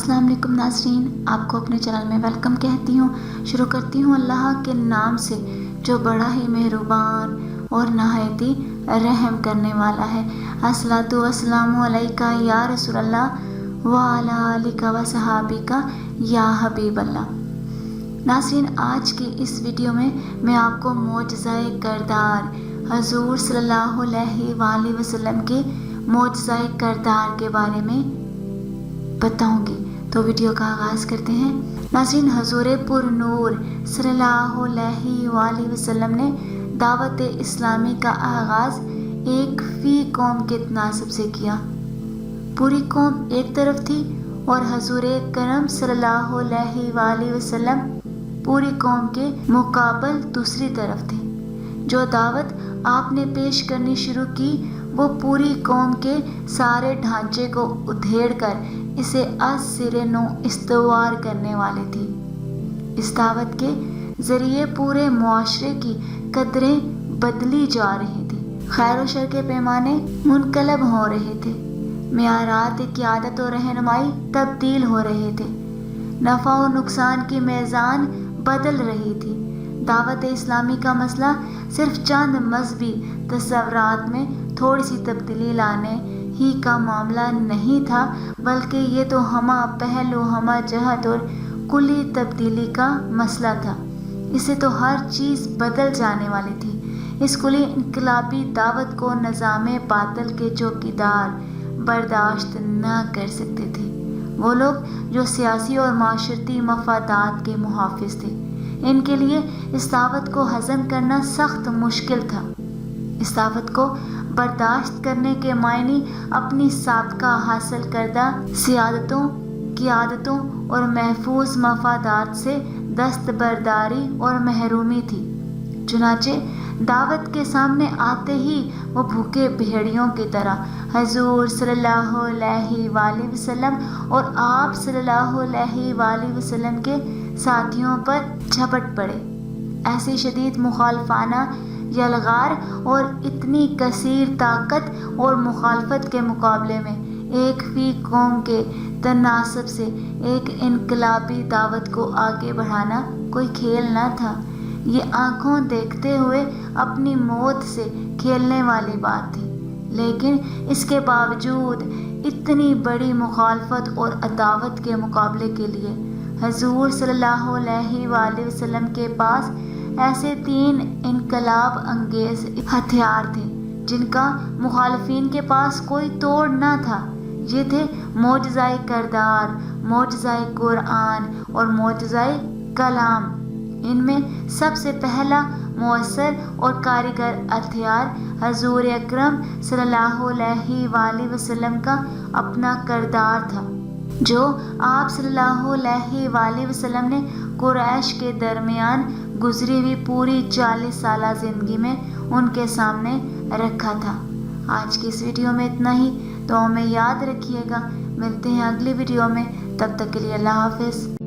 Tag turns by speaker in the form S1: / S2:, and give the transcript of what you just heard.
S1: अस्सलाम वालेकुम नाज़रीन, आपको अपने चैनल में वेलकम कहती हूँ। शुरू करती हूँ अल्लाह के नाम से जो बड़ा ही मेहरबान और नहायत ही रहम करने वाला है। अस्सलातु वस्सलामु अलैका या रसूलल्लाह व अला आलिका व सहाबिका या हबीबल्लाह। नाज़रीन, आज की इस वीडियो में मैं आपको मोजज़ाए करदार हज़ूर सल्लल्लाहु अलैहि वसल्लम के मोजज़ाए करदार के बारे में बताऊंगी। तो वीडियो का आगाज़ करते हैं। नाज़रीन, हज़ूर पुर नूर सल्लल्लाहु अलैहि वसल्लम ने दावत इस्लामी का आगाज़ एक फ़ी कौम के तनासब से किया। पूरी कौम एक तरफ थी और हज़ूर करम सल्लल्लाहु अलैहि वसल्लम पूरी कौम के मुकाबल दूसरी तरफ थे। जो दावत आपने पेश करनी शुरू की वो पूरी कौम के सारे ढांचे को उधेड़ कर इसे आज सिरे नो इस्तवार करने वाली थी। इस दावत के ज़रिए पूरे मुआशरे की कदरें बदली जा रही थी। खैर व शर के पैमाने मुनकलब हो रहे थे। मेआरात की आदत और रहनुमाई तब्दील हो रहे थे। नफ़ा और नुकसान की मीज़ान बदल रही थी। दावत इस्लामी का मसला सिर्फ चंद मजहबी तस्वुरात में थोड़ी सी तब्दीली लाने ही का मामला नहीं था, बल्कि ये तो हमा पहलू हमा जहत और कुली तब्दीली का मसला था। इससे तो हर चीज़ बदल जाने वाली थी। इस कुली इनकलाबी दावत को निज़ामे बातिल के चौकीदार बर्दाश्त न कर सकते थे। वो लोग जो सियासी और माशरती मफादात के मुहाफिज थे, इनके लिए इस दावत को हज़म करना सख्त मुश्किल था। इस दावत को बर्दाश्त करने के मायने अपनी साबका हासिल करदा सियादतों, क़ियादतों और महफूज मफादात से दस्तबरदारी और महरूमी थी। चुनाचे दावत के सामने आते ही वो भूखे भेड़ियों की तरह हज़ूर सल्लल्लाहु अलैहि वसल्लम और आप सल्लल्लाहु अलैहि वसल्लम के साथियों पर झपट पड़े। ऐसी शदीद मुखालफाना यलगार और इतनी कसीर ताकत और मुखालफत के मुकाबले में एक फ़ी कौम के तनासब से एक इनकलाबी दावत को आगे बढ़ाना कोई खेल न था। ये आँखों देखते हुए अपनी मौत से खेलने वाली बात थी। लेकिन इसके बावजूद इतनी बड़ी मुखालफत और अदावत के मुकाबले के लिए हज़ूर सल्लल्लाहु अलैहि वसल्लम के पास ऐसे तीन इनकलाब अंगेज़ हथियार थे जिनका मुखालफिन के पास कोई तोड़ न था। ये थे मोजज़ाए करदार, मोजज़ाए कुरान और मोजज़ाए कलाम। इनमें सबसे पहला मौसर और कारीगर हथियार हज़ूर अकरम सल्लल्लाहु अलैहि वसल्लम का अपना करदार था, जो आप सल्लल्लाहु अलैहि वसल्लम ने कुरैश के दरमियान गुजरी हुई पूरी 40 साला ज़िंदगी में उनके सामने रखा था। आज की इस वीडियो में इतना ही। तो हमें याद रखिएगा, मिलते हैं अगली वीडियो में। तब तक के लिए अल्लाह हाफ़िज़।